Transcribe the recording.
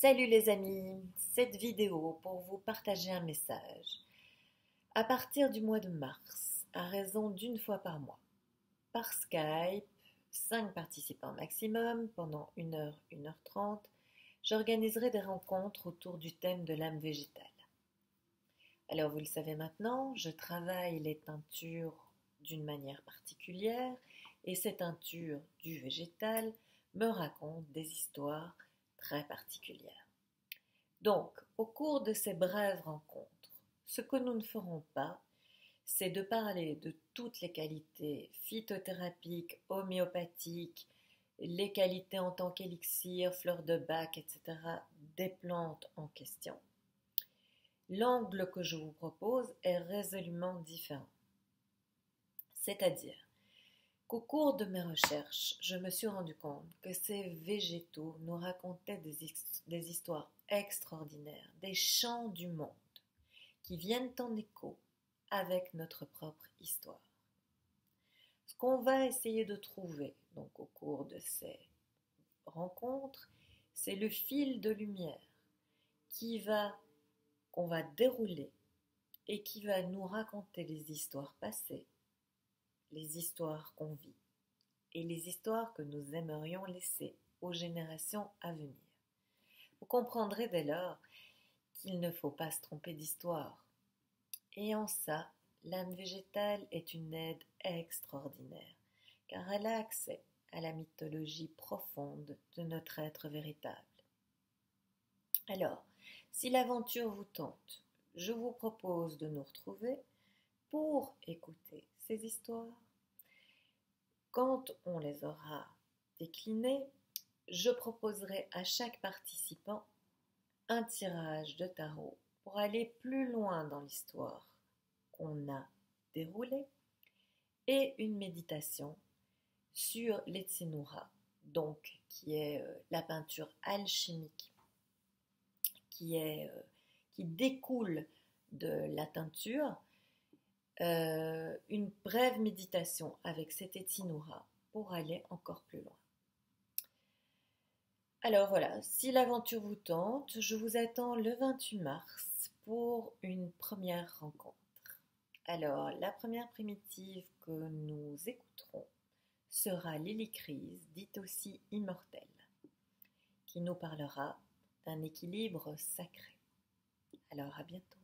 Salut les amis, cette vidéo pour vous partager un message. À partir du mois de mars, à raison d'une fois par mois, par Skype, 5 participants maximum, pendant 1 heure, 1 heure 30, j'organiserai des rencontres autour du thème de l'âme végétale. Alors vous le savez maintenant, je travaille les teintures d'une manière particulière et ces teintures du végétal me racontent des histoires très particulière. Donc, au cours de ces brèves rencontres, ce que nous ne ferons pas, c'est de parler de toutes les qualités phytothérapiques, homéopathiques, les qualités en tant qu'élixir, fleurs de bac, etc., des plantes en question. L'angle que je vous propose est résolument différent. C'est-à-dire qu'au cours de mes recherches, je me suis rendu compte que ces végétaux nous racontaient des histoires extraordinaires, des chants du monde qui viennent en écho avec notre propre histoire. Ce qu'on va essayer de trouver donc au cours de ces rencontres, c'est le fil de lumière qu'on va dérouler et qui va nous raconter les histoires passées, les histoires qu'on vit et les histoires que nous aimerions laisser aux générations à venir. Vous comprendrez dès lors qu'il ne faut pas se tromper d'histoire. Et en ça, l'âme végétale est une aide extraordinaire, car elle a accès à la mythologie profonde de notre être véritable. Alors, si l'aventure vous tente, je vous propose de nous retrouver pour écouter ces histoires. Quand on les aura déclinées, je proposerai à chaque participant un tirage de tarot pour aller plus loin dans l'histoire qu'on a déroulée et une méditation sur l'Etsinura, donc qui est la peinture alchimique qui découle de la teinture. Une brève méditation avec cet Etsinura pour aller encore plus loin. Alors voilà, si l'aventure vous tente, je vous attends le 28 mars pour une première rencontre. Alors, la première primitive que nous écouterons sera l'Hélicrise, dite aussi immortelle, qui nous parlera d'un équilibre sacré. Alors, à bientôt.